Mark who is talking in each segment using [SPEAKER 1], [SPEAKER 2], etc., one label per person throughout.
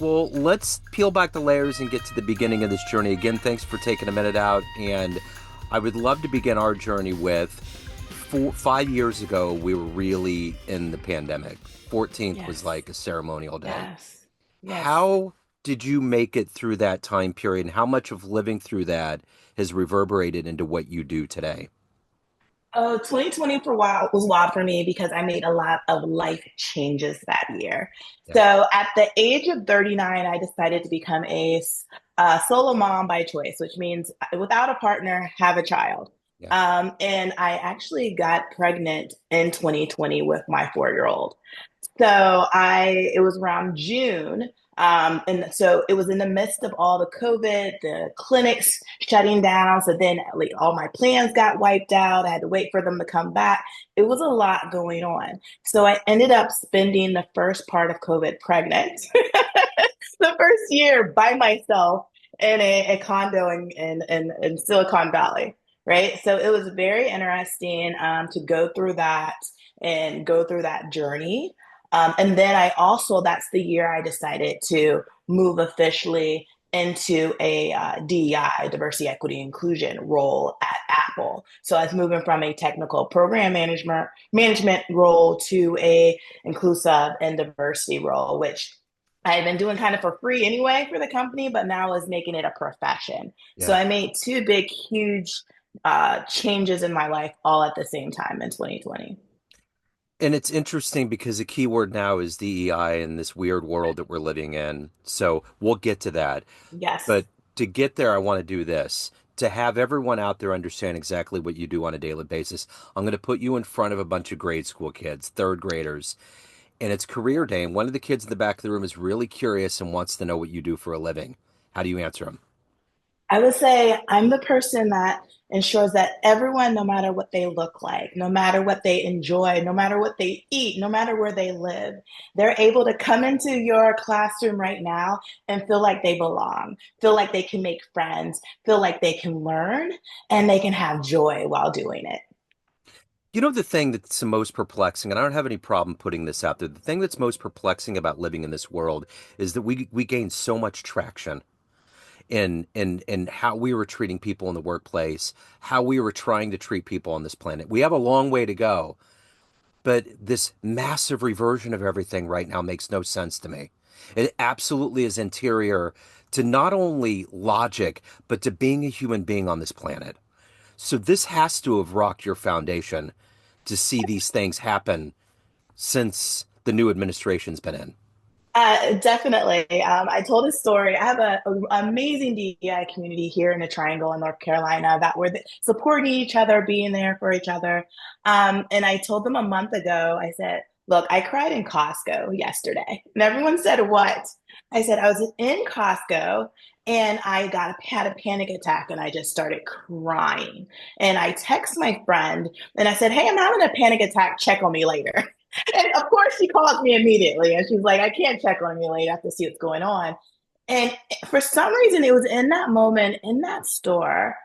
[SPEAKER 1] Well, let's peel back the layers and get to the beginning of this journey. Again, thanks for taking a minute out. And I would love to begin our journey with 5 years ago, we were really in the pandemic. 14th was
[SPEAKER 2] Yes,
[SPEAKER 1] like a ceremonial day.
[SPEAKER 2] yes, yes.
[SPEAKER 1] How did you make it through that time period? And how much of living through that has reverberated into what you do today?
[SPEAKER 2] 2020 for a while was wild for me because I made a lot of life changes that year.
[SPEAKER 1] Yeah.
[SPEAKER 2] So at the age of 39, I decided to become a solo mom by choice, which means without a partner, have a child.
[SPEAKER 1] Yeah.
[SPEAKER 2] And I actually got pregnant in 2020 with my 4-year old. It was around June. And so it was in the midst of all the COVID, the clinics shutting down. So then like all my plans got wiped out. I had to wait for them to come back. It was a lot going on. So I ended up spending the first part of COVID pregnant, the first year by myself in a condo in Silicon Valley. Right. So it was very interesting to go through that and go through that journey. And then that's the year I decided to move officially into a DEI, diversity, equity, inclusion role at Apple. So I was moving from a technical program management role to a inclusive and diversity role, which I had been doing kind of for free anyway for the company, but now is making it a profession. So
[SPEAKER 1] Yeah.
[SPEAKER 2] I made two big, huge changes in my life all at the same time in 2020.
[SPEAKER 1] And it's interesting because the key word now is DEI in this weird world that we're living in. So we'll get to that.
[SPEAKER 2] Yes.
[SPEAKER 1] But to get there, I want to do this. To have everyone out there understand exactly what you do on a daily basis, I'm going to put you in front of a bunch of grade school kids, third graders, and it's career day. And one of the kids in the back of the room is really curious and wants to know what you do for a living. How do you answer them?
[SPEAKER 2] I would say I'm the person that ensures that everyone, no matter what they look like, no matter what they enjoy, no matter what they eat, no matter where they live, they're able to come into your classroom right now and feel like they belong, feel like they can make friends, feel like they can learn, and they can have joy while doing it.
[SPEAKER 1] You know, the thing that's the most perplexing, and I don't have any problem putting this out there, the thing that's most perplexing about living in this world is that we gain so much traction in how we were treating people in the workplace, how we were trying to treat people on this planet. We have a long way to go, but this massive reversion of everything right now makes no sense to me. It absolutely is interior to not only logic, but to being a human being on this planet. So this has to have rocked your foundation to see these things happen since the new administration's been in.
[SPEAKER 2] Definitely. I told a story. I have a amazing DEI community here in the Triangle in North Carolina that we're supporting each other, being there for each other. And I told them a month ago, I said, look, I cried in Costco yesterday. And everyone said, what? I said, I was in Costco and had a panic attack and I just started crying. And I text my friend and I said, hey, I'm having a panic attack. Check on me later. And of course, she calls me immediately and she's like, I can't check on you later. I have to see what's going on. And for some reason, it was in that moment in that store,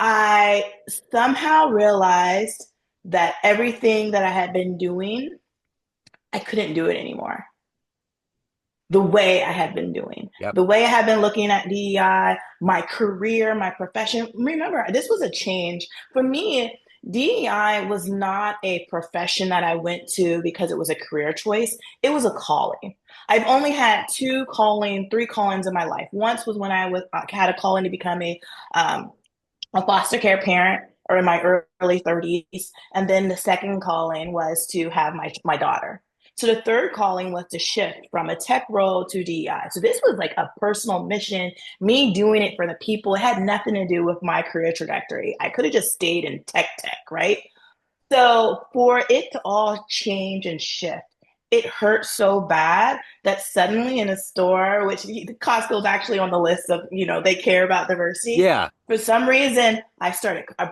[SPEAKER 2] I somehow realized that everything that I had been doing, I couldn't do it anymore. The way I had been doing,
[SPEAKER 1] Yep.
[SPEAKER 2] the way I had been looking at DEI, my career, my profession. Remember, this was a change. For me, DEI was not a profession that I went to because it was a career choice. It was a calling. I've only had three callings in my life. Once was when had a calling to become a foster care parent or in my early 30s. And then the second calling was to have my daughter. So the third calling was to shift from a tech role to DEI. So this was like a personal mission, me doing it for the people. It had nothing to do with my career trajectory. I could have just stayed in tech, right? So for it to all change and shift, it hurt so bad that suddenly in a store, which Costco is actually on the list of, they care about diversity.
[SPEAKER 1] Yeah.
[SPEAKER 2] For some reason, I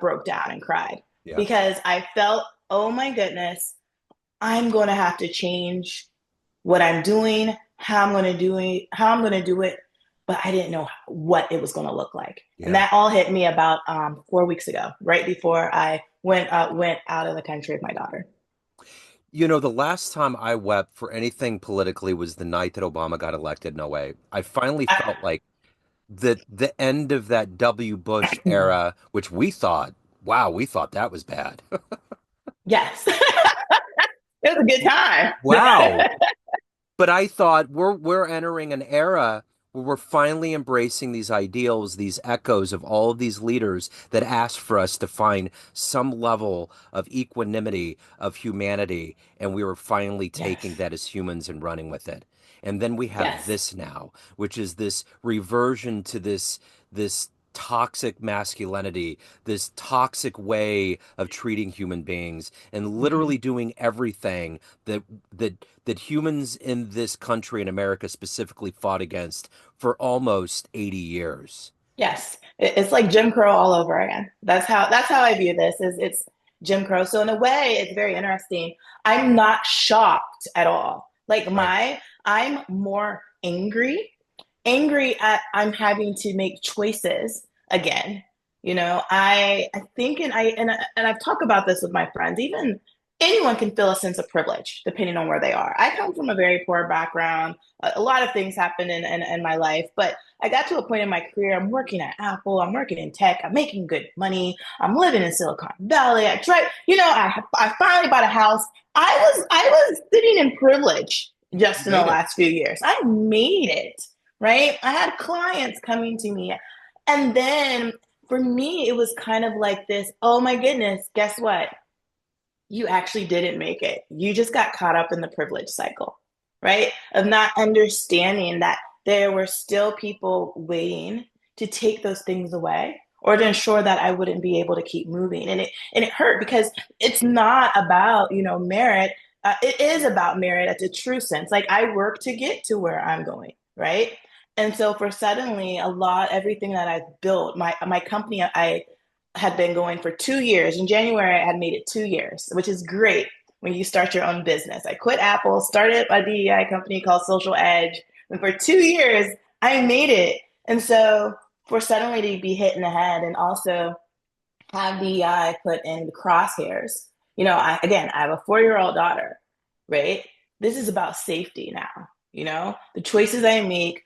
[SPEAKER 2] broke down and cried
[SPEAKER 1] Yeah.
[SPEAKER 2] because I felt, oh my goodness, I'm going to have to change what I'm doing, how I'm going to do it, but I didn't know what it was going to look like. And
[SPEAKER 1] Yeah.
[SPEAKER 2] that all hit me about 4 weeks ago, right before I went out of the country with my daughter.
[SPEAKER 1] You know, the last time I wept for anything politically was the night that Obama got elected in '08. I finally
[SPEAKER 2] I,
[SPEAKER 1] felt like the end of that W. Bush era, which we thought, wow, we thought that was bad.
[SPEAKER 2] yes, it was a good time.
[SPEAKER 1] Wow. But I thought we're entering an era where we're finally embracing these ideals, these echoes of all of these leaders that asked for us to find some level of equanimity, of humanity, and we were finally taking
[SPEAKER 2] Yes,
[SPEAKER 1] that as humans and running with it. And then we have
[SPEAKER 2] yes,
[SPEAKER 1] this now, which is this reversion to this toxic masculinity, this toxic way of treating human beings and
[SPEAKER 2] hmm
[SPEAKER 1] literally doing everything that humans in this country in America specifically fought against for almost 80 years.
[SPEAKER 2] yes. It's like Jim Crow all over again. That's how I view this. Is it's Jim Crow. So in a way, it's very interesting. I'm not shocked at all. Like
[SPEAKER 1] Right.
[SPEAKER 2] I'm more angry at I'm having to make choices again. I think, and I've talked about this with my friends. Even anyone can feel a sense of privilege depending on where they are. I come from a very poor background. A lot of things happened in my life, but I got to a point in my career. I'm working at Apple. I'm working in tech. I'm making good money. I'm living in Silicon Valley. I tried, I finally bought a house. I was sitting in privilege
[SPEAKER 1] You
[SPEAKER 2] just in the
[SPEAKER 1] made it.
[SPEAKER 2] last few years. I made it, right? I had clients coming to me. And then for me, it was kind of like this, oh my goodness, guess what? You actually didn't make it. You just got caught up in the privilege cycle, right? Of not understanding that there were still people waiting to take those things away or to ensure that I wouldn't be able to keep moving. And it hurt because it's not about, merit. It is about merit at the true sense. Like I work to get to where I'm going, right? And so for suddenly everything that I've built, my company, I had been going for 2 years. In January, I had made it 2 years, which is great when you start your own business. I quit Apple, started a DEI company called SocialEDG, and for 2 years, I made it. And so for suddenly to be hit in the head and also have DEI put in the crosshairs, I have a 4-year-old daughter, right? This is about safety now. The choices I make.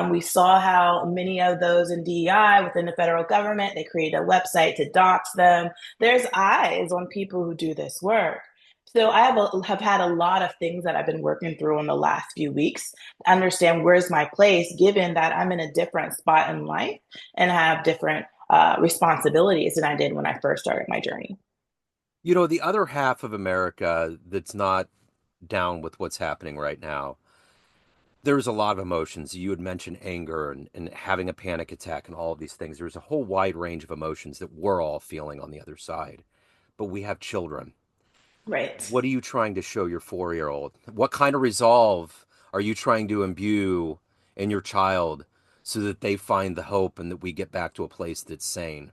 [SPEAKER 2] We saw how many of those in DEI within the federal government, they created a website to dox them. There's eyes on people who do this work. So have had a lot of things that I've been working through in the last few weeks to understand where's my place, given that I'm in a different spot in life and have different responsibilities than I did when I first started my journey.
[SPEAKER 1] You know, the other half of America that's not down with what's happening right now, there's a lot of emotions. You had mentioned anger and having a panic attack and all of these things. There's a whole wide range of emotions that we're all feeling on the other side. But we have children.
[SPEAKER 2] Right.
[SPEAKER 1] What are you trying to show your 4-year-old? What kind of resolve are you trying to imbue in your child so that they find the hope and that we get back to a place that's sane?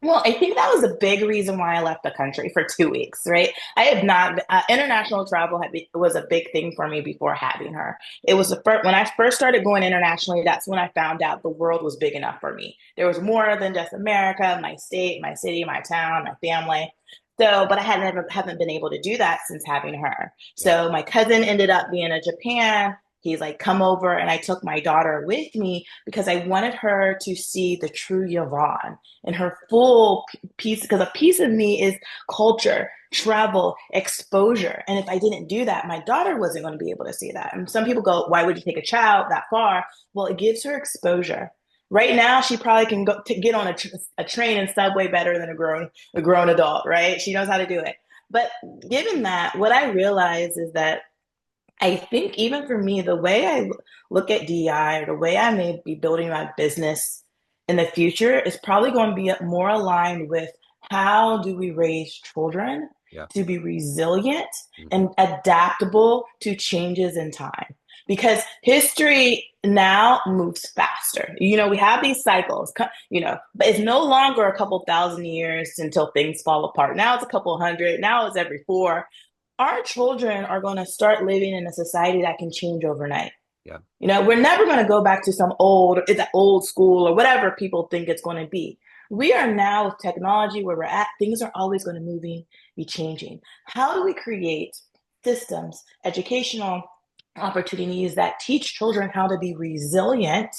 [SPEAKER 2] Well, I think that was a big reason why I left the country for 2 weeks, right? I had not, international travel was a big thing for me before having her. It was the first, when I first started going internationally, that's when I found out the world was big enough for me. There was more than just America, my state, my city, my town, my family. So, but I haven't been able to do that since having her.
[SPEAKER 1] Yeah.
[SPEAKER 2] So my cousin ended up being in Japan. He's like, come over. And I took my daughter with me because I wanted her to see the true Yvonne and her full piece, because a piece of me is culture, travel, exposure. And if I didn't do that, my daughter wasn't going to be able to see that. And some people go, why would you take a child that far? Well, it gives her exposure. Right now, she probably can go to get on a train and subway better than a grown adult, right? She knows how to do it. But given that, what I realize is that I think even for me, the way I look at DEI or the way I may be building my business in the future is probably going to be more aligned with how do we raise children
[SPEAKER 1] Yeah.
[SPEAKER 2] to be resilient
[SPEAKER 1] Hmm.
[SPEAKER 2] and adaptable to changes in time. Because history now moves faster. We have these cycles, but it's no longer a couple thousand years until things fall apart. Now it's a couple hundred, now it's every four. Our children are going to start living in a society that can change overnight.
[SPEAKER 1] Yeah.
[SPEAKER 2] We're never going to go back to some old school or whatever people think it's going to be. We are now with technology where we're at, things are always going to be changing. How do we create systems, educational opportunities that teach children how to be resilient,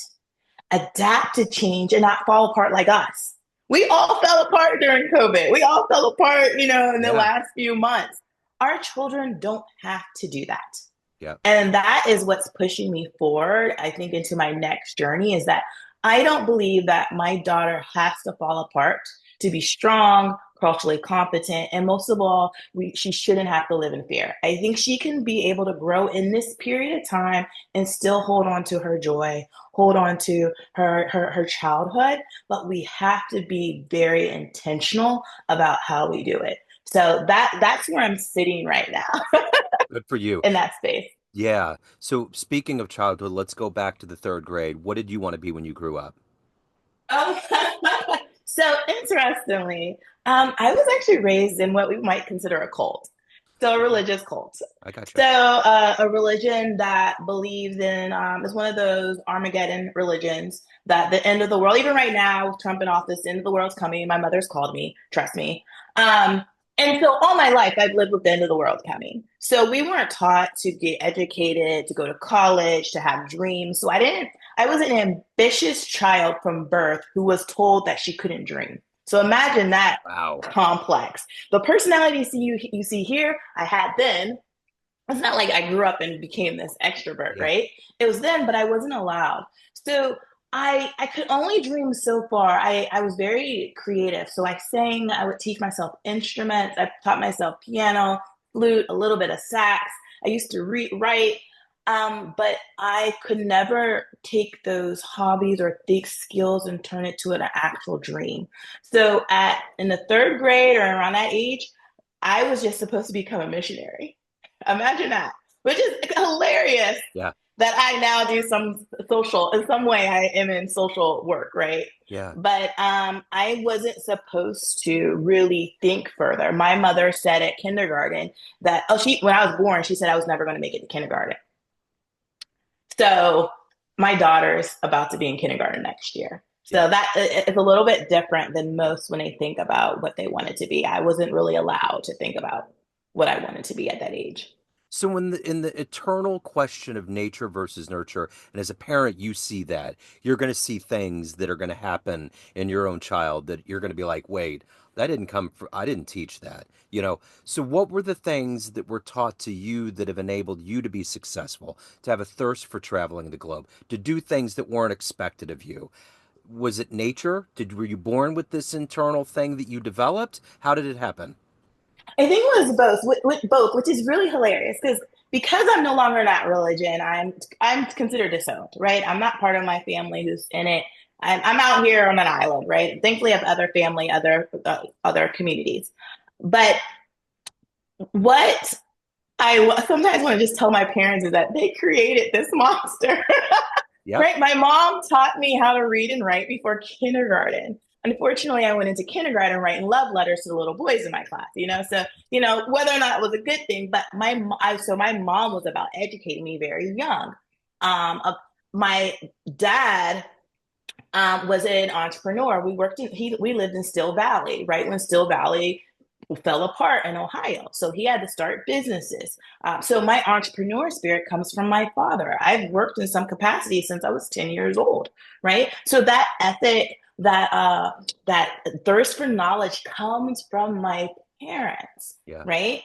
[SPEAKER 2] adapt to change, and not fall apart like us? We all fell apart during COVID. We all fell apart, in the
[SPEAKER 1] Yeah.
[SPEAKER 2] last few months. Our children don't have to do that.
[SPEAKER 1] Yeah.
[SPEAKER 2] And that is what's pushing me forward, I think, into my next journey is that I don't believe that my daughter has to fall apart to be strong, culturally competent, and most of all, she shouldn't have to live in fear. I think she can be able to grow in this period of time and still hold on to her joy, hold on to her childhood, but we have to be very intentional about how we do it. So that's where I'm sitting right now
[SPEAKER 1] Good for you.
[SPEAKER 2] in that space.
[SPEAKER 1] Yeah. So speaking of childhood, let's go back to the third grade. What did you want to be when you grew up?
[SPEAKER 2] Um, so interestingly, I was actually raised in what we might consider a cult, so a
[SPEAKER 1] Okay.
[SPEAKER 2] religious cult.
[SPEAKER 1] I gotcha.
[SPEAKER 2] So a religion that believes in is one of those Armageddon religions that the end of the world, even right now, Trump in office, the end of the world's coming. My mother's called me, trust me. Um, and so all my life, I've lived with the end of the world coming. So we weren't taught to get educated, to go to college, to have dreams. So I was an ambitious child from birth who was told that she couldn't dream. So imagine that
[SPEAKER 1] Wow.
[SPEAKER 2] complex. The personality you see here, I had then. It's not like I grew up and became this extrovert,
[SPEAKER 1] Yeah.
[SPEAKER 2] right? It was then, but I wasn't allowed. So I could only dream so far. I was very creative. So I sang, I would teach myself instruments. I taught myself piano, flute, a little bit of sax. I used to write, but I could never take those hobbies or think skills and turn it to an actual dream. So at in the third grade or around that age, I was just supposed to become a missionary. Imagine that, which is hilarious
[SPEAKER 1] Yeah.
[SPEAKER 2] that I now do some social, in some way, I am in social work, right?
[SPEAKER 1] Yeah.
[SPEAKER 2] But I wasn't supposed to really think further. My mother said at kindergarten that, when I was born, she said I was never going to make it to kindergarten. So my daughter's about to be in kindergarten next year.
[SPEAKER 1] Yeah.
[SPEAKER 2] So that it's a little bit different than most when they think about what they wanted to be. I wasn't really allowed to think about what I wanted to be at that age.
[SPEAKER 1] So in the eternal question of nature versus nurture, and as a parent, you see that you're going to see things that are going to happen in your own child that you're going to be like, wait, that didn't come from, I didn't teach that, you know. So what were the things that were taught to you that have enabled you to be successful, to have a thirst for traveling the globe, to do things that weren't expected of you? Was it nature? Were you born with this internal thing that you developed? How did it happen?
[SPEAKER 2] I think it was both, with both, which is really hilarious because I'm no longer in that religion. I'm considered disowned, right? I'm not part of my family who's in it. I'm out here on an island, right? Thankfully, I have other family, other communities. But what I sometimes want to just tell my parents is that they created this monster.
[SPEAKER 1] Yep.
[SPEAKER 2] Right. My mom taught me how to read and write before kindergarten. Unfortunately, I went into kindergarten writing love letters to the little boys in my class. So, whether or not it was a good thing, but my mom was about educating me very young. My dad was an entrepreneur. We lived in Still Valley, right when Still Valley fell apart in Ohio. So he had to start businesses. So my entrepreneur spirit comes from my father. I've worked in some capacity since I was 10 years old, right? So that ethic, that thirst for knowledge comes from my parents,
[SPEAKER 1] Yeah.
[SPEAKER 2] right?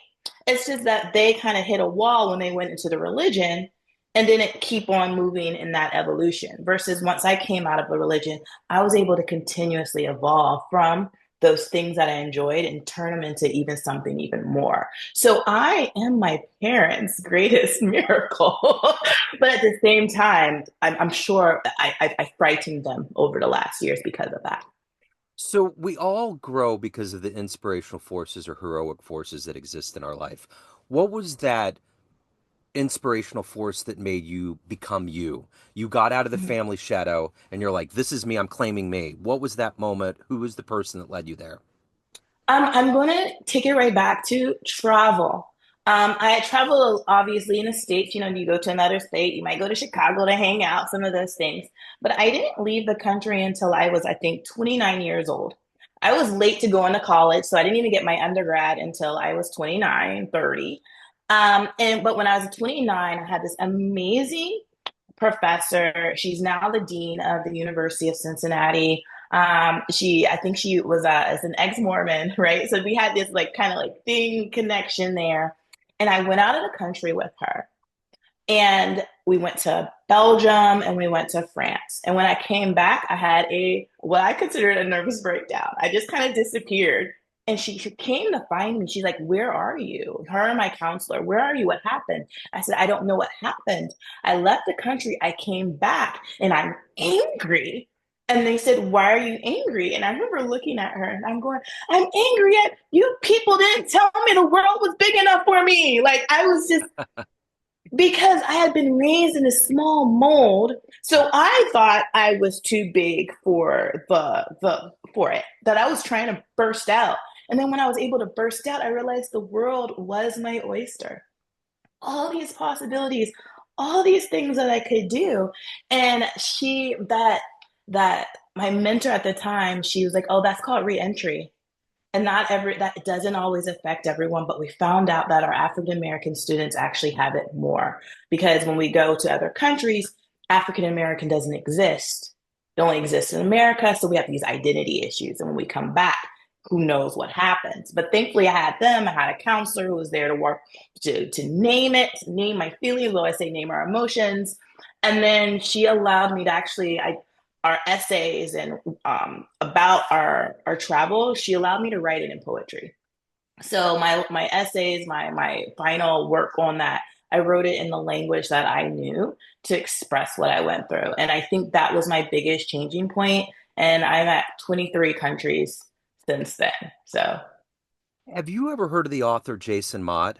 [SPEAKER 2] It's just that they kind of hit a wall when they went into the religion and didn't keep on moving in that evolution. Versus once I came out of the religion, I was able to continuously evolve from those things that I enjoyed and turn them into even something even more. So I am my parents' greatest miracle. But at the same time, I'm sure I frightened them over the last years because of that.
[SPEAKER 1] So we all grow because of the inspirational forces or heroic forces that exist in our life. What was that inspirational force that made you become you? You got out of the
[SPEAKER 2] Mhm.
[SPEAKER 1] family shadow and you're like, this is me, I'm claiming me. What was that moment? Who was the person that led you there?
[SPEAKER 2] I'm going to take it right back to travel. I travel obviously in the States. You know, you go to another state, you might go to Chicago to hang out, some of those things. But I didn't leave the country until I was, I think, 29 years old. I was late to going to college, so I didn't even get my undergrad until I was 29, 30. But when I was 29, I had this amazing professor. She's now the dean of the University of Cincinnati. I think she was as an ex-Mormon, right? So we had this like kind of like thing connection there. And I went out of the country with her. And we went to Belgium and we went to France. And when I came back, I had a what I considered a nervous breakdown. I just kind of disappeared. And she came to find me. She's like, "Where are you?" Her and my counselor, "Where are you? What happened?" I said, "I don't know what happened. I left the country. I came back and I'm angry." And they said, "Why are you angry?" And I remember looking at her and I'm going, "I'm angry at you people didn't tell me the world was big enough for me." Like I was just because I had been raised in a small mold, so I thought I was too big for the for it. That I was trying to burst out, and then when I was able to burst out, I realized the world was my oyster. All these possibilities, all these things that I could do, and that my mentor at the time, she was like, "Oh, that's called reentry." And not every that it doesn't always affect everyone, but we found out that our African American students actually have it more because when we go to other countries, African American doesn't exist. It only exists in America, so we have these identity issues. And when we come back, who knows what happens? But thankfully, I had them. I had a counselor who was there to work to name it, name my feelings. Though I say name our emotions, and then she allowed me to actually I our essays and about our travel, she allowed me to write it in poetry. So my essays, my final work on that, I wrote it in the language that I knew to express what I went through. And I think that was my biggest changing point. And I'm at 23 countries since then. So
[SPEAKER 1] Have you ever heard of the author Jason Mott?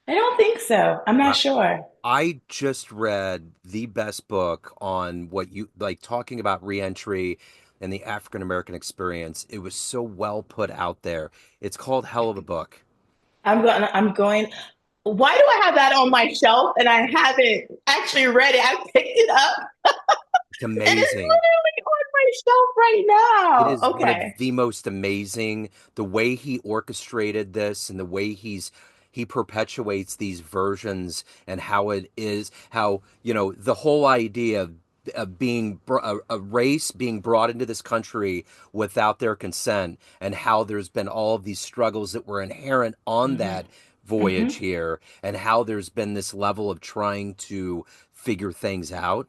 [SPEAKER 2] I don't think so. I'm not
[SPEAKER 1] I,
[SPEAKER 2] sure.
[SPEAKER 1] I just read the best book on what you like talking about reentry and the African American experience. It was so well put out there. It's called Hell of a Book.
[SPEAKER 2] I'm going. Why do I have that on my shelf and I haven't actually read it? I picked it up
[SPEAKER 1] It's
[SPEAKER 2] and it's
[SPEAKER 1] amazing.
[SPEAKER 2] literally on my shelf right
[SPEAKER 1] It
[SPEAKER 2] now.
[SPEAKER 1] is one of
[SPEAKER 2] Okay.
[SPEAKER 1] the most amazing, the way he orchestrated this and the way he perpetuates these versions and how it is, how, the whole idea of being a race being brought into this country without their consent, and how there's been all of these struggles that were inherent on
[SPEAKER 2] Hmm.
[SPEAKER 1] that voyage
[SPEAKER 2] Hmm.
[SPEAKER 1] here, and how there's been this level of trying to figure things out.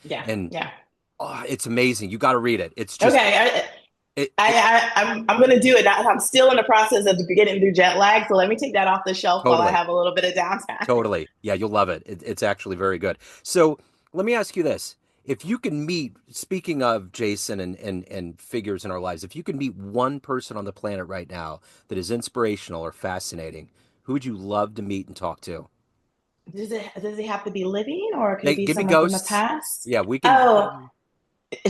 [SPEAKER 2] Yeah.
[SPEAKER 1] And
[SPEAKER 2] Yeah.
[SPEAKER 1] it's amazing. You got to read it. It's just
[SPEAKER 2] Okay.
[SPEAKER 1] it
[SPEAKER 2] I'm gonna do it. I'm still in the process of getting through jet lag, so let me take that off the shelf while I
[SPEAKER 1] totally.
[SPEAKER 2] have a little bit of downtime.
[SPEAKER 1] Totally. Yeah, you'll love it. It's actually very good. So let me ask you this. If you can meet, speaking of Jason and figures in our lives, if you can meet one person on the planet right now that is inspirational or fascinating, who would you love to meet and talk to?
[SPEAKER 2] Does it have to be living or could
[SPEAKER 1] They
[SPEAKER 2] it be
[SPEAKER 1] give me
[SPEAKER 2] someone from the
[SPEAKER 1] ghosts.
[SPEAKER 2] past?
[SPEAKER 1] Yeah, we can.
[SPEAKER 2] Oh,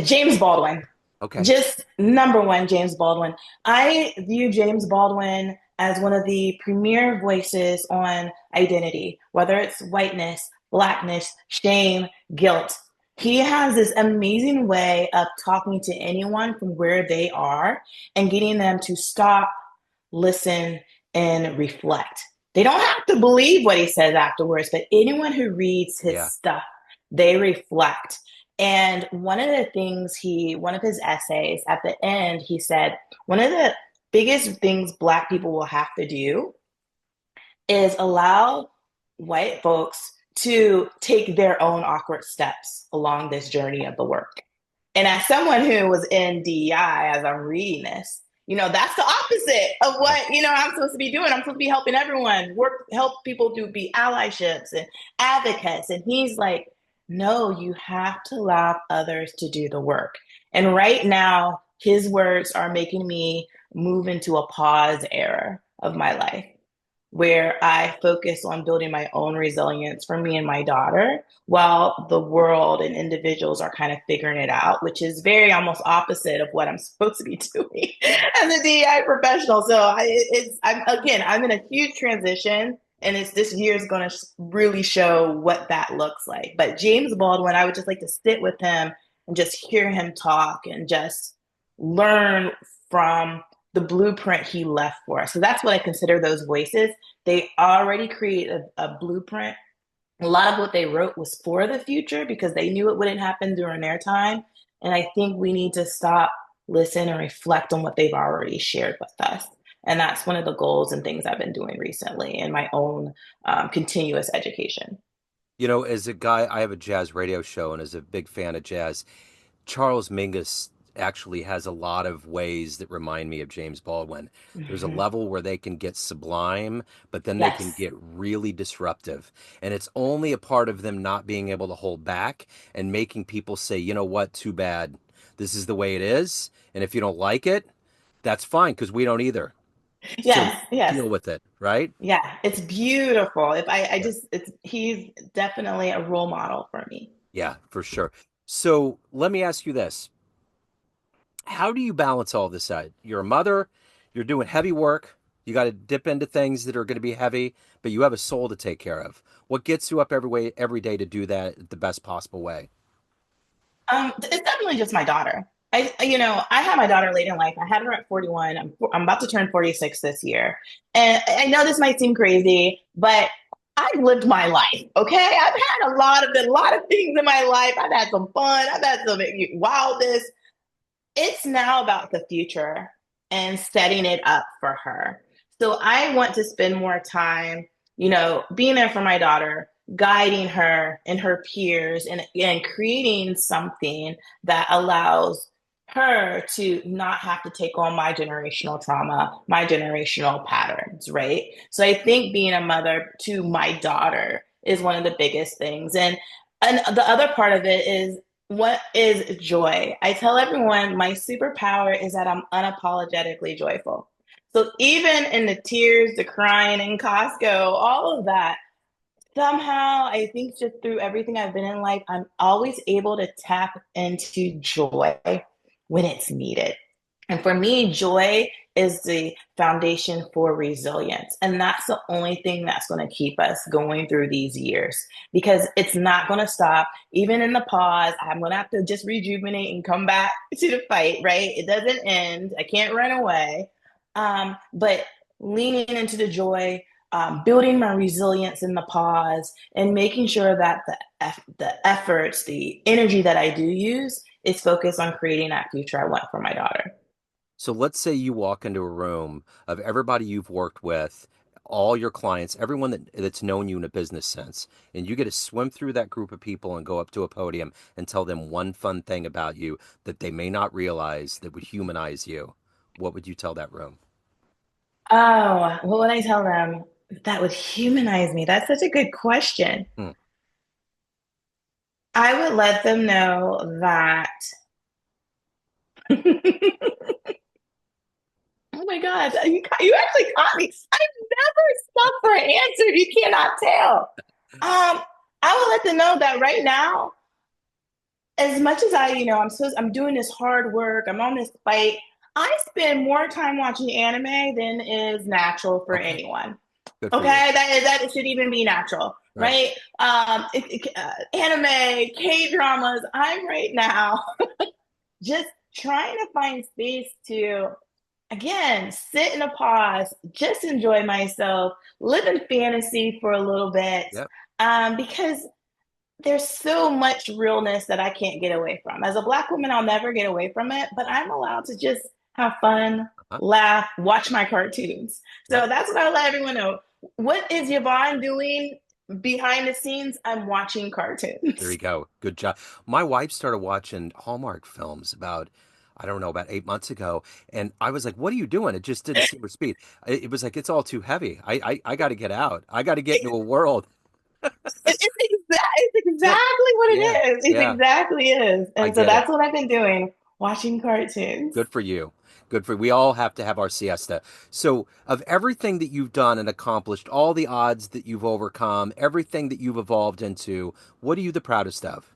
[SPEAKER 2] James Baldwin.
[SPEAKER 1] Okay.
[SPEAKER 2] Just number one, James Baldwin. I view James Baldwin as one of the premier voices on identity, whether it's whiteness, blackness, shame, guilt. He has this amazing way of talking to anyone from where they are and getting them to stop, listen, and reflect. They don't have to believe what he says afterwards, but anyone who reads his
[SPEAKER 1] Yeah.
[SPEAKER 2] stuff, they reflect. And one of his essays at the end, he said, one of the biggest things Black people will have to do is allow white folks to take their own awkward steps along this journey of the work. And as someone who was in DEI, as I'm reading this, that's the opposite of
[SPEAKER 1] Yeah.
[SPEAKER 2] what, I'm supposed to be doing. I'm supposed to be helping everyone, help people to be allyships and advocates. And he's like, no, you have to allow others to do the work. And right now, his words are making me move into a pause era of my life where I focus on building my own resilience for me and my daughter while the world and individuals are kind of figuring it out, which is very almost opposite of what I'm supposed to be doing as a DEI professional. So I'm in a huge transition. And it's this year is going to really show what that looks like. But James Baldwin, I would just like to sit with him and just hear him talk and just learn from the blueprint he left for us. So that's what I consider those voices. They already created a blueprint. A lot of what they wrote was for the future because they knew it wouldn't happen during their time. And I think we need to stop, listen, and reflect on what they've already shared with us. And that's one of the goals and things I've been doing recently in my own continuous education.
[SPEAKER 1] You know, as a guy, I have a jazz radio show, and as a big fan of jazz, Charles Mingus actually has a lot of ways that remind me of James Baldwin. There's a
[SPEAKER 2] Mm-hmm.
[SPEAKER 1] level where they can get sublime, but then they can
[SPEAKER 2] Yes.
[SPEAKER 1] get really disruptive. And it's only a part of them not being able to hold back and making people say, you know what, too bad. This is the way it is. And if you don't like it, that's fine because we don't either. So
[SPEAKER 2] Yes. Yes.
[SPEAKER 1] deal with it, right?
[SPEAKER 2] Yeah. It's beautiful. If I
[SPEAKER 1] Yeah.
[SPEAKER 2] just, it's, he's definitely a role model for me.
[SPEAKER 1] Yeah, for sure. So let me ask you this. How do you balance all this out? You're a mother, you're doing heavy work, you got to dip into things that are going to be heavy, but you have a soul to take care of. What gets you up every day to do that the best possible way?
[SPEAKER 2] It's definitely just my daughter. I had my daughter late in life. I had her at 41. I'm about to turn 46 this year. And I know this might seem crazy, but I've lived my life. Okay. I've had a lot of things in my life. I've had some fun. I've had some wildness. It's now about the future and setting it up for her. So I want to spend more time, being there for my daughter, guiding her and her peers, and creating something that allows her to not have to take on my generational trauma, my generational patterns, right? So I think being a mother to my daughter is one of the biggest things. And the other part of it is, what is joy? I tell everyone my superpower is that I'm unapologetically joyful. So even in the tears, the crying in Costco, all of that, somehow I think just through everything I've been in life, I'm always able to tap into joy when it's needed. And for me, joy is the foundation for resilience. And that's the only thing that's going to keep us going through these years because it's not going to stop. Even in the pause, I'm going to have to just rejuvenate and come back to the fight, right? It doesn't end. I can't run away. But leaning into the joy, building my resilience in the pause, and making sure that the efforts, the energy that I do use is focused on creating that future I want for my daughter.
[SPEAKER 1] So let's say you walk into a room of everybody you've worked with, all your clients, everyone that's known you in a business sense, and you get to swim through that group of people and go up to a podium and tell them one fun thing about you that they may not realize that would humanize you. What would you tell that room?
[SPEAKER 2] Oh, what would I tell them that would humanize me? That's such a good question.
[SPEAKER 1] Hmm.
[SPEAKER 2] I would let them know that. Oh my God, you actually caught me. I've never stopped for an answer. You cannot tell. I would let them know that right now, as much as I'm doing this hard work, I'm on this fight. I spend more time watching anime than is natural for
[SPEAKER 1] Okay,
[SPEAKER 2] anyone.
[SPEAKER 1] good for you.
[SPEAKER 2] Okay, that should even be natural,
[SPEAKER 1] Right.
[SPEAKER 2] right? Anime, K dramas. I'm right now just trying to find space to, again, sit in a pause, just enjoy myself, live in fantasy for a little bit,
[SPEAKER 1] Yep.
[SPEAKER 2] because there's so much realness that I can't get away from. As a Black woman, I'll never get away from it, but I'm allowed to just have fun,
[SPEAKER 1] Uh-huh.
[SPEAKER 2] laugh, watch my cartoons.
[SPEAKER 1] Yep.
[SPEAKER 2] So that's what I let everyone know. What is Yvonne doing behind the scenes? I'm watching
[SPEAKER 1] There you
[SPEAKER 2] cartoons.
[SPEAKER 1] go. Good job. My wife started watching Hallmark films about, I don't know, about 8 months ago. And I was like, what are you doing? It just didn't seem her speed. It was like, it's all too heavy. I got to get out. I got to get into a world.
[SPEAKER 2] It's
[SPEAKER 1] Yeah.
[SPEAKER 2] exactly what it
[SPEAKER 1] Yeah.
[SPEAKER 2] is. It
[SPEAKER 1] Yeah.
[SPEAKER 2] exactly is.
[SPEAKER 1] I
[SPEAKER 2] And so
[SPEAKER 1] get it.
[SPEAKER 2] that's what I've been doing, watching cartoons.
[SPEAKER 1] Good for you. Good for we all have to have our siesta. So, of everything that you've done and accomplished, all the odds that you've overcome, everything that you've evolved into, what are you the proudest of?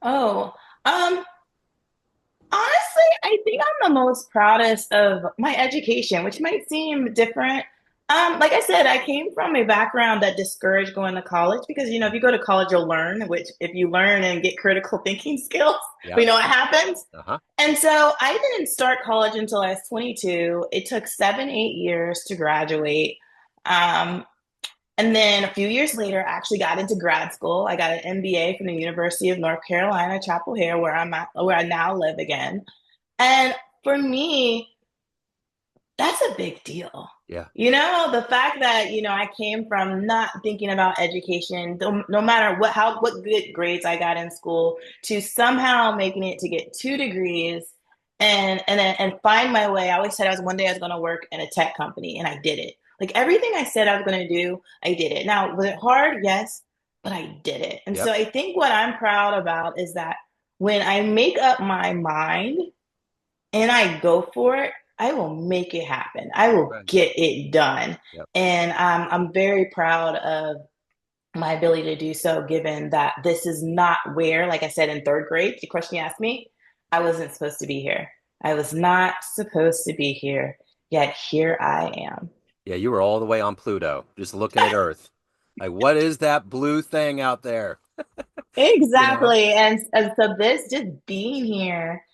[SPEAKER 2] Oh, um, honestly, I think I'm the most proudest of my education, which might seem different. Like I said, I came from a background that discouraged going to college because, if you go to college, you'll learn, which if you learn and get critical thinking skills, we
[SPEAKER 1] Yep.
[SPEAKER 2] know what happens.
[SPEAKER 1] Uh-huh.
[SPEAKER 2] And so I didn't start college until I was 22. It took 7, 8 years to graduate. Um, and then a few years later, I actually got into grad school. I got an MBA from the University of North Carolina, Chapel Hill, where I'm at, where I now live again. And for me, that's a big deal.
[SPEAKER 1] Yeah.
[SPEAKER 2] The fact that, I came from not thinking about education, no matter what good grades I got in school, to somehow making it to get 2 degrees and find my way. I always said one day I was going to work in a tech company, and I did it. Like everything I said I was going to do, I did it. Now, was it hard? Yes, but I did it. And so
[SPEAKER 1] Yep.
[SPEAKER 2] I think what I'm proud about is that when I make up my mind and I go for it, I will make it happen. I will
[SPEAKER 1] Right.
[SPEAKER 2] get it done.
[SPEAKER 1] Yep.
[SPEAKER 2] And I'm very proud of my ability to do so, given that this is not where, like I said, in third grade, the question you asked me, I wasn't supposed to be here. I was not supposed to be here, yet here I am.
[SPEAKER 1] Yeah, you were all the way on Pluto, just looking at Earth. Like, what is that blue thing out there? You know?
[SPEAKER 2] Exactly. And so this just being here,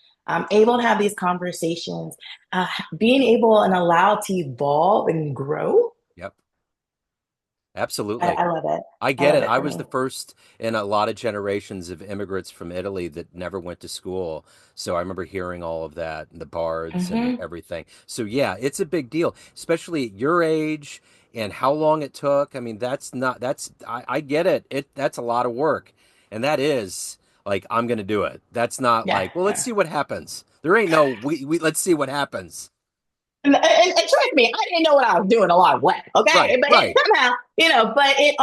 [SPEAKER 2] able to have these conversations, being able and allowed to evolve and grow.
[SPEAKER 1] Yep.
[SPEAKER 2] I,
[SPEAKER 1] Absolutely.
[SPEAKER 2] I love it.
[SPEAKER 1] I
[SPEAKER 2] I
[SPEAKER 1] get
[SPEAKER 2] love
[SPEAKER 1] it.
[SPEAKER 2] it
[SPEAKER 1] I
[SPEAKER 2] for
[SPEAKER 1] was the
[SPEAKER 2] me.
[SPEAKER 1] first in a lot of generations of immigrants from Italy that never went to school. So I remember hearing all of that, and the bards and
[SPEAKER 2] Hmm.
[SPEAKER 1] everything. So yeah, it's a big deal, especially at your age and how long it took. I mean, I get it. That's a lot of work. And that is like, I'm gonna do it. That's not
[SPEAKER 2] Yeah.
[SPEAKER 1] like, well, let's
[SPEAKER 2] Yeah.
[SPEAKER 1] see what happens. There ain't no we let's see what happens.
[SPEAKER 2] And trust me, I didn't know what I was doing a lot of way.
[SPEAKER 1] Right,
[SPEAKER 2] Okay. But it
[SPEAKER 1] right.
[SPEAKER 2] somehow, but it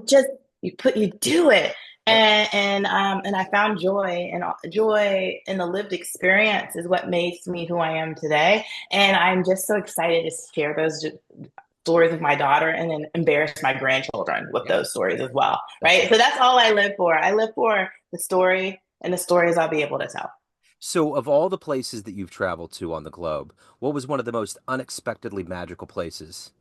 [SPEAKER 2] just, you do it.
[SPEAKER 1] Yep.
[SPEAKER 2] And I found joy in the lived experience is what makes me who I am today. And I'm just so excited to share those stories with my daughter and then embarrass my grandchildren with
[SPEAKER 1] Yeah,
[SPEAKER 2] those stories as well.
[SPEAKER 1] that's
[SPEAKER 2] Right. So
[SPEAKER 1] right.
[SPEAKER 2] that's all I live for. I live for the story and the stories I'll be able to tell.
[SPEAKER 1] So, of all the places that you've traveled to on the globe, what was one of the most unexpectedly magical places?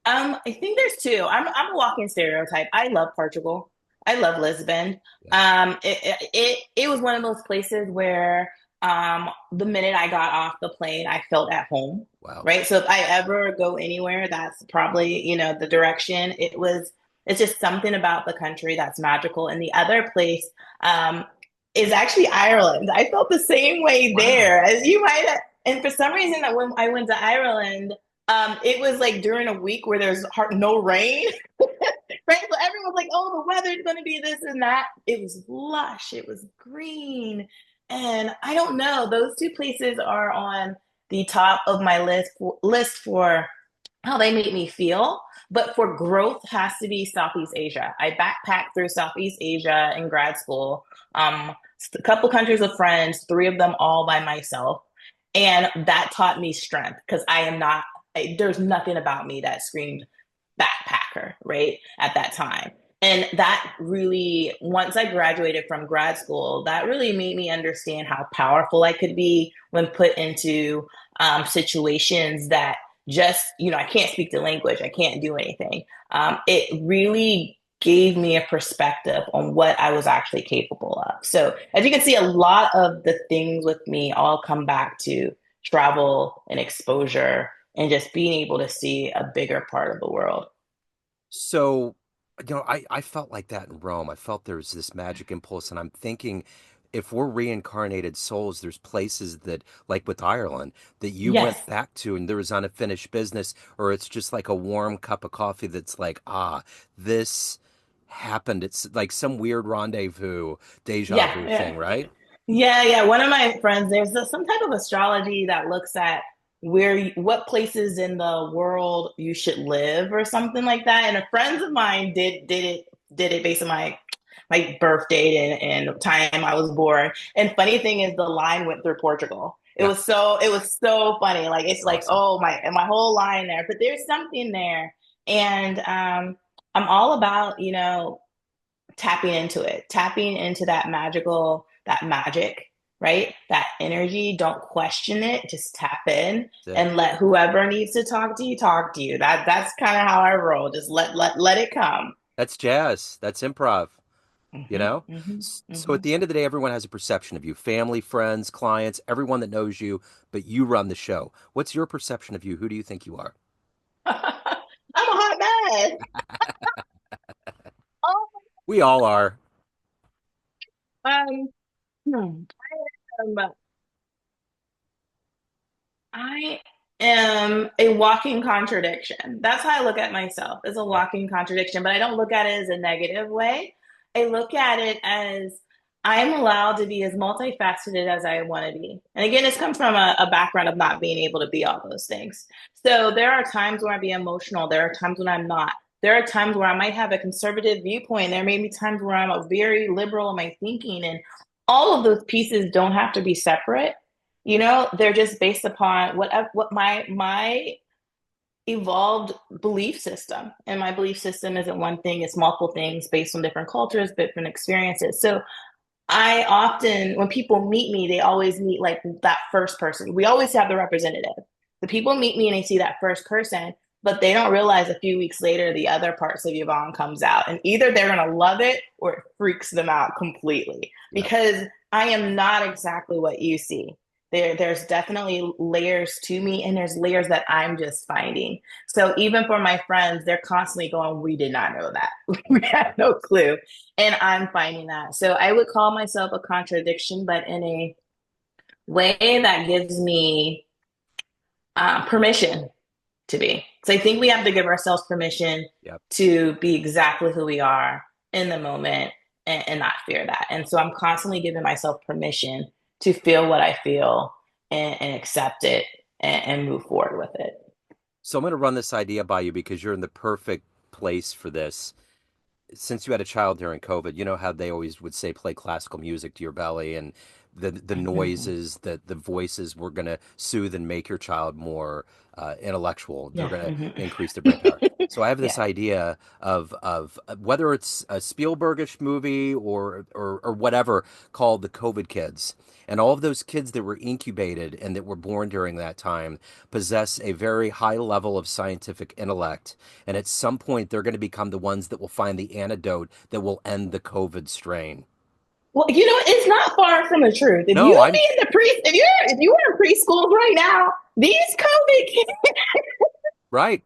[SPEAKER 2] I think there's two. I'm a walking stereotype. I love Portugal. I love Lisbon.
[SPEAKER 1] Yeah.
[SPEAKER 2] It was one of those places where the minute I got off the plane, I felt at home.
[SPEAKER 1] Wow.
[SPEAKER 2] Right. So if I ever go anywhere, that's probably, the direction. It's just something about the country that's magical. And the other place is actually Ireland. I felt the same way there
[SPEAKER 1] Wow.
[SPEAKER 2] as you might have. And for some reason, that when I went to Ireland, it was like during a week where there's no rain, right? So everyone's like, "Oh, the weather's going to be this and that." It was lush, it was green, and I don't know. Those two places are on the top of my list for how they make me feel. But for growth, has to be Southeast Asia. I backpacked through Southeast Asia in grad school. A couple countries with friends, three of them all by myself. And that taught me strength because there's nothing about me that screamed backpacker, right? At that time. And that really, once I graduated from grad school, that really made me understand how powerful I could be when put into situations that just, I can't speak the language, I can't do anything. It really gave me a perspective on what I was actually capable of. So, as you can see, a lot of the things with me all come back to travel and exposure and just being able to see a bigger part of the world.
[SPEAKER 1] So, I felt like that in Rome. I felt there was this magic impulse, and I'm thinking if we're reincarnated souls, there's places that, like with Ireland, that you went
[SPEAKER 2] Yes,
[SPEAKER 1] back to and there was unfinished business, or it's just like a warm cup of coffee that's like, this happened. It's like some weird rendezvous, deja
[SPEAKER 2] yeah,
[SPEAKER 1] vu
[SPEAKER 2] yeah.
[SPEAKER 1] thing, right?
[SPEAKER 2] Yeah. One of my friends, there's some type of astrology that looks at what places in the world you should live or something like that. And a friends of mine did it based on my birth date and time I was born. And funny thing is, the line went through Portugal.
[SPEAKER 1] Yeah,
[SPEAKER 2] It was so funny. Like it's
[SPEAKER 1] it's
[SPEAKER 2] like,
[SPEAKER 1] awesome.
[SPEAKER 2] oh my, and my whole line there. But there's something there, and I'm all about tapping into that magic right? That energy, don't question it, just tap in
[SPEAKER 1] That's it.
[SPEAKER 2] and let whoever needs to talk to you. That's kind of how I roll. Just let it come.
[SPEAKER 1] That's jazz. That's improv, you
[SPEAKER 2] Hmm
[SPEAKER 1] know?
[SPEAKER 2] hmm
[SPEAKER 1] So at
[SPEAKER 2] hmm
[SPEAKER 1] the end of the day, everyone has a perception of you, family, friends, clients, everyone that knows you, but you run the show. What's your perception of you? Who do you think you are?
[SPEAKER 2] I'm a hot mess. Oh,
[SPEAKER 1] We all are.
[SPEAKER 2] um, hmm, um, I am a walking contradiction. That's how I look at myself, as a
[SPEAKER 1] Yep.
[SPEAKER 2] walking contradiction, but I don't look at it as a negative way. I look at it as I'm allowed to be as multifaceted as I want to be. And again, it's come from a background of not being able to be all those things. So there are times where I be emotional. There are times when I'm not. There are times where I might have a conservative viewpoint. There may be times where I'm a very liberal in my thinking. And all of those pieces don't have to be separate. They're just based upon what my evolved belief system. And my belief system isn't one thing, it's multiple things based on different cultures, different experiences. So I often, when people meet me, they always meet like that first person. We always have the representative. The people meet me and they see that first person, but they don't realize a few weeks later the other parts of Yvonne comes out. And either they're going to love it or it freaks them out completely
[SPEAKER 1] Yep.
[SPEAKER 2] because I am not exactly what you see. There's definitely layers to me, and there's layers that I'm just finding. So even for my friends, they're constantly going, "We did not know that. We had no clue." And I'm finding that. So I would call myself a contradiction, but in a way that gives me permission to be. So I think we have to give ourselves permission
[SPEAKER 1] Yep.
[SPEAKER 2] to be exactly who we are in the moment and not fear that. And so I'm constantly giving myself permission to feel what I feel and accept it and move forward with it.
[SPEAKER 1] So I'm going to run this idea by you because you're in the perfect place for this. Since you had a child during COVID, you know how they always would say play classical music to your belly and the
[SPEAKER 2] Mm-hmm.
[SPEAKER 1] noises, the voices were going to soothe and make your child more intellectual. They're
[SPEAKER 2] Yeah.
[SPEAKER 1] going to increase their brain power.
[SPEAKER 2] Mm-hmm.
[SPEAKER 1] So I have this
[SPEAKER 2] Yeah.
[SPEAKER 1] idea of whether it's a Spielbergish movie or whatever called the COVID kids. And all of those kids that were incubated and that were born during that time possess a very high level of scientific intellect. And at some point, they're going to become the ones that will find the antidote that will end the COVID strain.
[SPEAKER 2] Well, it's not far from the truth. If
[SPEAKER 1] No,
[SPEAKER 2] you
[SPEAKER 1] I'm
[SPEAKER 2] be in the if you are in preschools right now, these COVID kids,
[SPEAKER 1] right.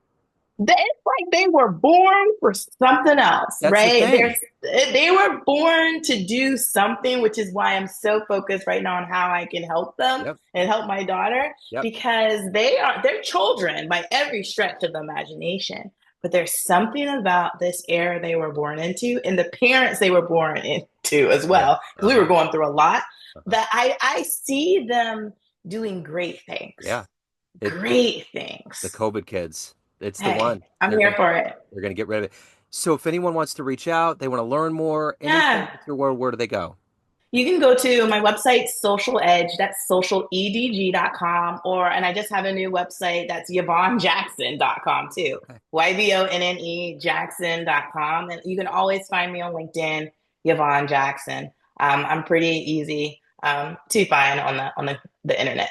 [SPEAKER 2] it's like they were born for something else,
[SPEAKER 1] That's the
[SPEAKER 2] right?
[SPEAKER 1] thing.
[SPEAKER 2] They were born to do something, which is why I'm so focused right now on how I can help them
[SPEAKER 1] Yep.
[SPEAKER 2] and help my daughter
[SPEAKER 1] Yep.
[SPEAKER 2] because they're children by every stretch of the imagination. But there's something about this era they were born into and the parents they were born into as
[SPEAKER 1] Yeah.
[SPEAKER 2] well, because we were
[SPEAKER 1] Uh-huh.
[SPEAKER 2] going through a lot,
[SPEAKER 1] Uh-huh.
[SPEAKER 2] that I see them doing great things.
[SPEAKER 1] Yeah. It
[SPEAKER 2] Great
[SPEAKER 1] the
[SPEAKER 2] things.
[SPEAKER 1] COVID kids. It's the
[SPEAKER 2] Hey,
[SPEAKER 1] one.
[SPEAKER 2] I'm here for it.
[SPEAKER 1] They're gonna get rid of it. So if anyone wants to reach out, they want to learn more, anything
[SPEAKER 2] Yeah.
[SPEAKER 1] with your word, where do they go?
[SPEAKER 2] You can go to my website, SocialEDG, that's socialedg.com, and I just have a new website that's YvonneJackson.com too.
[SPEAKER 1] Okay.
[SPEAKER 2] YVONNE Jackson.com. And you can always find me on LinkedIn, Yvonne Jackson. I'm pretty easy to find on the internet.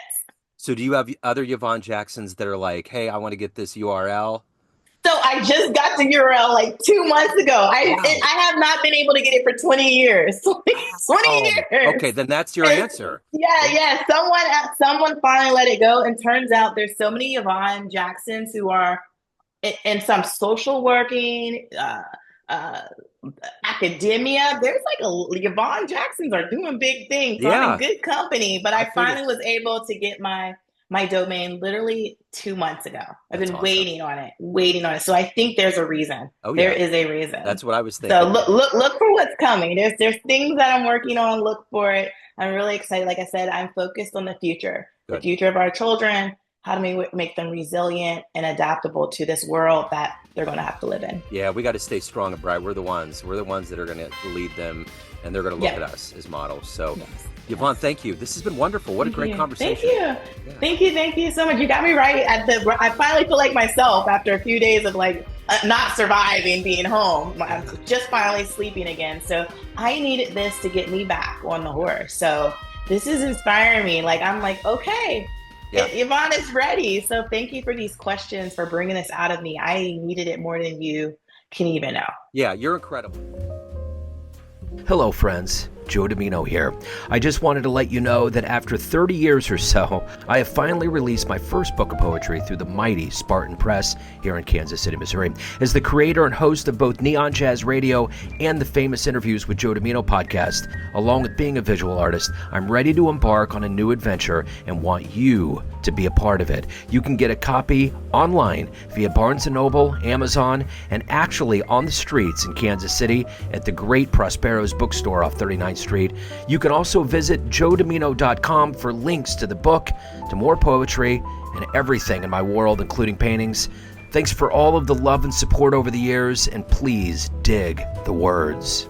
[SPEAKER 1] So do you have other Yvonne Jacksons that are like, hey, I want to get this URL?
[SPEAKER 2] So I just got the URL like 2 months ago.
[SPEAKER 1] Wow.
[SPEAKER 2] I have not been able to get it for 20 years. 20
[SPEAKER 1] Okay,
[SPEAKER 2] years.
[SPEAKER 1] then that's your
[SPEAKER 2] And
[SPEAKER 1] answer.
[SPEAKER 2] yeah, yeah. Someone finally let it go. And turns out there's so many Yvonne Jacksons who are in some social working, uh, academia. There's like Yvonne Jacksons are doing big things. So I'm in
[SPEAKER 1] Yeah,
[SPEAKER 2] good company. But
[SPEAKER 1] I
[SPEAKER 2] I
[SPEAKER 1] figured.
[SPEAKER 2] finally was able to get my domain literally 2 months ago. I've
[SPEAKER 1] That's
[SPEAKER 2] been
[SPEAKER 1] awesome.
[SPEAKER 2] waiting on it. So I think there's a reason.
[SPEAKER 1] Oh
[SPEAKER 2] There
[SPEAKER 1] yeah,
[SPEAKER 2] is a reason.
[SPEAKER 1] that's what I was
[SPEAKER 2] So
[SPEAKER 1] thinking.
[SPEAKER 2] look for what's coming. There's things that I'm working on. Look for it. I'm really excited. Like I said, I'm focused on the
[SPEAKER 1] Good.
[SPEAKER 2] future of our children. How do we make them resilient and adaptable to this world that they're going to have to live in?
[SPEAKER 1] Yeah, we got to stay strong and bright. We're the ones. We're the ones that are going to lead them, and they're going to look at
[SPEAKER 2] Yep.
[SPEAKER 1] us as models. So,
[SPEAKER 2] Yes.
[SPEAKER 1] Yvonne,
[SPEAKER 2] Yes.
[SPEAKER 1] thank you. This has been wonderful. What a
[SPEAKER 2] Thank
[SPEAKER 1] great
[SPEAKER 2] you. Thank
[SPEAKER 1] conversation.
[SPEAKER 2] you.
[SPEAKER 1] Yeah.
[SPEAKER 2] Thank you so much. You got me right I finally feel like myself after a few days of like not surviving being home. I'm
[SPEAKER 1] Yeah.
[SPEAKER 2] just finally sleeping again. So I needed this to get me back on the horse. So this is inspiring me. Like, I'm like, okay,
[SPEAKER 1] Yeah.
[SPEAKER 2] Yvonne is ready. So thank you for these questions, for bringing this out of me. I needed it more than you can even know.
[SPEAKER 1] Yeah, you're incredible. Hello, friends. Joe Dimino here. I just wanted to let you know that after 30 years or so, I have finally released my first book of poetry through the mighty Spartan Press here in Kansas City, Missouri. As the creator and host of both Neon Jazz Radio and the Famous Interviews with Joe Dimino podcast, along with being a visual artist, I'm ready to embark on a new adventure and want you to be a part of it. You can get a copy online via Barnes & Noble, Amazon, and actually on the streets in Kansas City at the great Prospero's bookstore off 39th Street. You can also visit joedimino.com for links to the book, to more poetry, and everything in my world, including paintings. Thanks for all of the love and support over the years, and please dig the words.